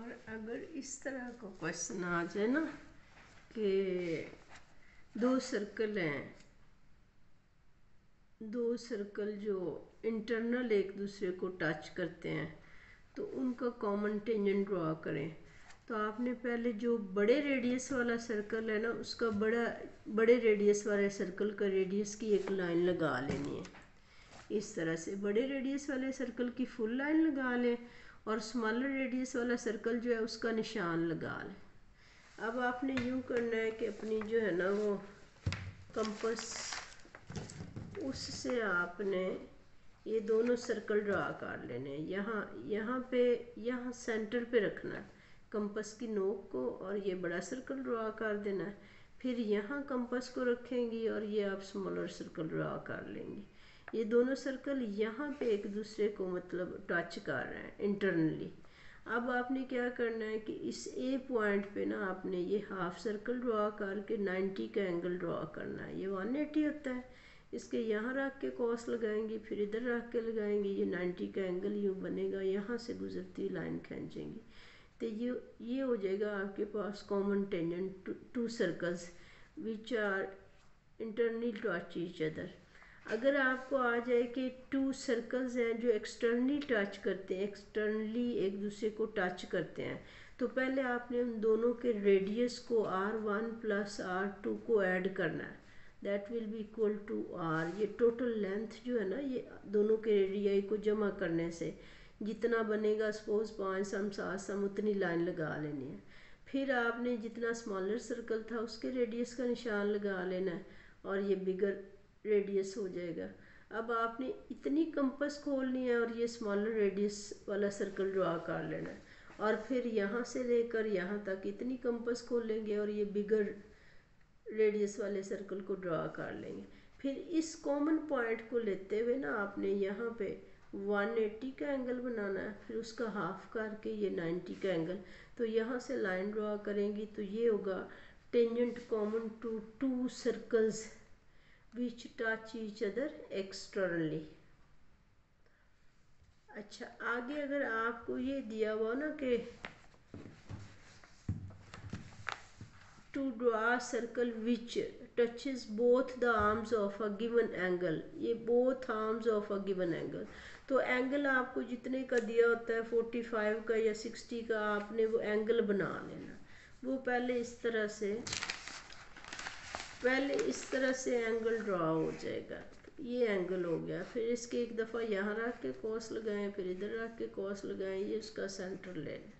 और अगर इस तरह का क्वेश्चन आ जाए ना कि दो सर्कल हैं, दो सर्कल जो इंटरनल एक दूसरे को टच करते हैं तो उनका कॉमन टेंजेंट ड्रॉ करें। तो आपने पहले जो बड़े रेडियस वाला सर्कल है ना उसका बड़े रेडियस वाले सर्कल का रेडियस की एक लाइन लगा लेनी है। इस तरह से बड़े रेडियस वाले सर्कल की फुल लाइन लगा लें और स्मॉलर रेडियस वाला सर्कल जो है उसका निशान लगा लें। अब आपने यूँ करना है कि अपनी जो है ना वो कंपास, उससे आपने ये दोनों सर्कल ड्रा कर लेने हैं। यहाँ सेंटर पे रखना है कंपास की नोक को और ये बड़ा सर्कल ड्रा कर देना है। फिर यहाँ कंपास को रखेंगी और ये आप स्मॉलर सर्कल ड्रा कर लेंगी। ये दोनों सर्कल यहाँ पे एक दूसरे को मतलब टच कर रहे हैं इंटरनली। अब आपने क्या करना है कि इस ए पॉइंट पे ना आपने ये हाफ सर्कल ड्रा करके 90 का एंगल ड्रा करना है। ये 180 होता है, इसके यहाँ रख के कॉस लगाएंगे, फिर इधर रख के लगाएंगे, ये 90 का एंगल यूँ बनेगा। यहाँ से गुजरती लाइन खींचेंगी तो ये हो जाएगा आपके पास common tangent to circles which are internally touch each other. अगर आपको आ जाए कि टू सर्कल्स हैं जो एक्सटर्नली टच करते हैं, एक्सटर्नली एक दूसरे को टच करते हैं, तो पहले आपने उन दोनों के रेडियस को R1 प्लस R2 को ऐड करना है। That will be equal to R। ये टोटल लेंथ जो है ना ये दोनों के रेडियाई को जमा करने से जितना बनेगा, सपोज 5 सम 7 सम उतनी लाइन लगा लेनी है। फिर आपने जितना स्मॉलर सर्कल था उसके रेडियस का निशान लगा लेना है और ये बिगर रेडियस हो जाएगा। अब आपने इतनी कंपास खोलनी है और ये स्मॉलर रेडियस वाला सर्कल ड्रा कर लेना है और फिर यहाँ से लेकर यहाँ तक इतनी कंपास खोलेंगे और ये बिगर रेडियस वाले सर्कल को ड्रा कर लेंगे। फिर इस कॉमन पॉइंट को लेते हुए ना आपने यहाँ पे 180 का एंगल बनाना है, फिर उसका हाफ करके ये 90 का एंगल। तो यहाँ से लाइन ड्रा करेंगी तो ये होगा tangent common to two circles which touch each other externally. अच्छा, आगे अगर आपको ये दिया हुआ ना कि to draw a circle which touches both the arms of a given angle, ये both arms of a given angle, तो एंगल आपको जितने का दिया होता है 45 का या 60 का, आपने वो एंगल बना लेना। वो पहले इस तरह से एंगल ड्रा हो जाएगा। ये एंगल हो गया। फिर इसके एक दफ़ा यहाँ रख के कॉस लगाएं, फिर इधर रख के कॉस लगाएं, ये उसका सेंटर ले लें।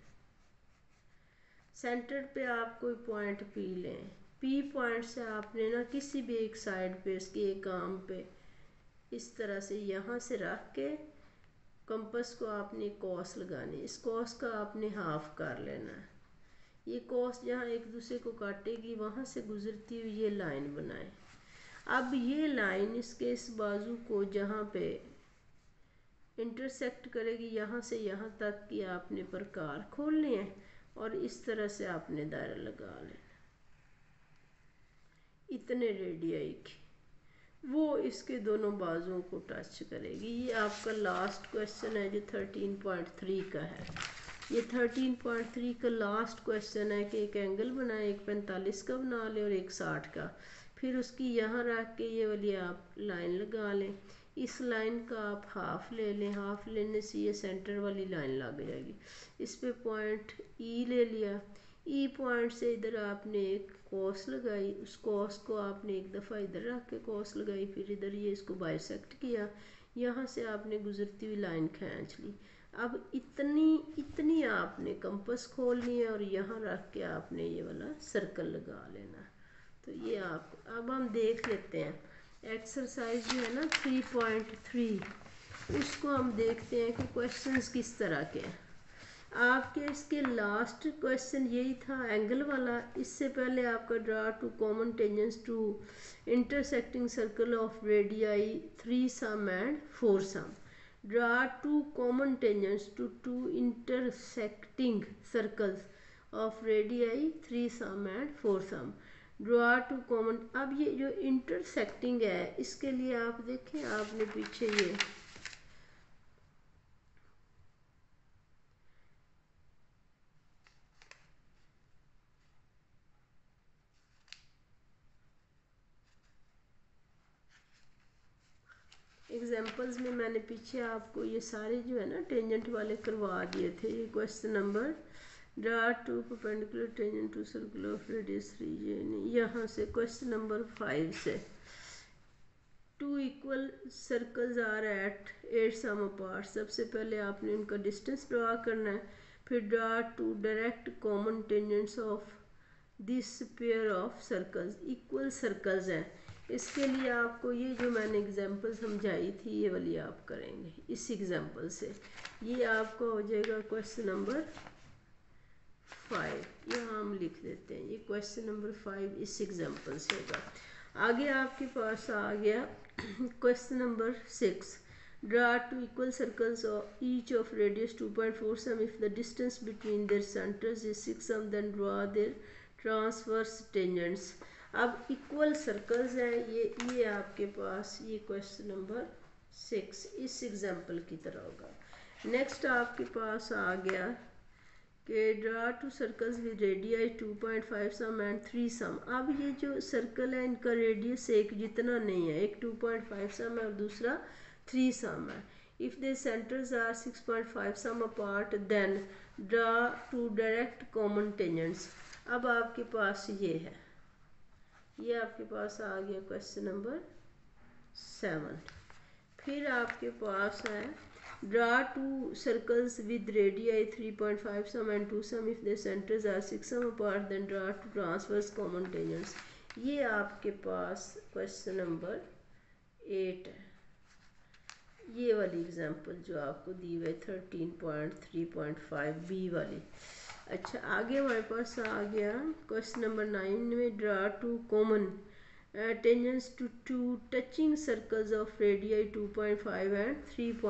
सेंटर पे आप कोई पॉइंट पी लें। पी पॉइंट से आपने ना किसी भी एक साइड पे इसके एक आर्म पे इस तरह से यहाँ से रख के कंपास को आपने कॉस लगानी। इस कॉस का आपने हाफ कर लेना है। ये कॉस जहाँ एक दूसरे को काटेगी वहाँ से गुजरती हुई ये लाइन बनाए। अब ये लाइन इसके इस बाजू को जहाँ पे इंटरसेक्ट करेगी यहाँ से यहाँ तक की आपने प्रकार खोलने हैं और इस तरह से आपने दायरा लगा लेना। इतने रेडियाई की वो इसके दोनों बाजुओं को टच करेगी। ये आपका लास्ट क्वेश्चन है जो 13.3 का है। ये 13.3 का लास्ट क्वेश्चन है कि एक एंगल बनाए, एक 45 का बना लें और एक 60 का। फिर उसकी यहाँ रख के ये वाली आप लाइन लगा लें। इस लाइन का आप हाफ ले लें। हाफ लेने से ये सेंटर वाली लाइन लग जाएगी। इस पे पॉइंट ई ले लिया। ई पॉइंट से इधर आपने एक कॉस लगाई, उस कॉस को आपने एक दफ़ा इधर रख के कॉस लगाई, फिर इधर ये इसको बाइसेक्ट किया, यहाँ से आपने गुजरती हुई लाइन खींच ली। अब इतनी आपने कंपास खोलनी है और यहाँ रख के आपने ये वाला सर्कल लगा लेना। तो ये आप अब हम देख लेते हैं एक्सरसाइज जो है ना 3.3, उसको हम देखते हैं कि क्वेश्चंस किस तरह के हैं। आपके इसके लास्ट क्वेश्चन यही था एंगल वाला। इससे पहले आपका draw two common tangents to intersecting circle of radii 3 cm and 4 cm. Draw two common tangents to two intersecting circles of radii 3 cm and 4 cm. Draw two common, अब ये जो intersecting है इसके लिए आप देखें, आपने पीछे ये एग्जांपल्स में मैंने पीछे आपको ये सारे जो है ना टेंजेंट वाले करवा दिए थे। ये question number draw two perpendicular tangent to circle of radius region, यहाँ से क्वेश्चन नंबर 5 से two equal circles are at 8 cm apart. सबसे पहले आपने उनका डिस्टेंस ड्रा करना है, फिर draw two direct common tangents of this pair of circles. Equal circles हैं, इसके लिए आपको ये जो मैंने एग्जांपल समझाई थी ये वाली आप करेंगे इस एग्जांपल से। ये आपका हो जाएगा क्वेश्चन नंबर 5, यहाँ हम लिख लेते हैं। ये क्वेश्चन नंबर 5 इस एग्जांपल से होगा। आगे आपके पास आ गया question number 6, draw two equal circles each of radius 2.4 cm if the distance between their centres is 6 cm then draw their transverse tangents. अब इक्वल सर्कल्स हैं ये आपके पास, ये क्वेश्चन नंबर 6 इस एग्जांपल की तरह होगा। नेक्स्ट आपके पास आ गया कि draw two circles with radius 2.5 cm and 3 cm. अब ये जो सर्कल है इनका रेडियस एक जितना नहीं है, एक 2.5 सम है और दूसरा 3 सम है। If the centres are 6.5 cm apart then draw two direct common tangents. अब आपके पास ये है, ये आपके पास आ गया क्वेश्चन नंबर 7। फिर आपके पास है draw two circles with radius 3.5 cm and 2 cm if the centres are 6 cm apart then draw two transverse common tangents. ये आपके पास क्वेश्चन नंबर 8 है। ये वाली एग्जांपल जो आपको दी हुई 13.3.5 बी वाली। अच्छा, आगे हमारे पास आ गया क्वेश्चन नंबर 9 में draw two common tangents to two touching circles of radius 2.5 and 3.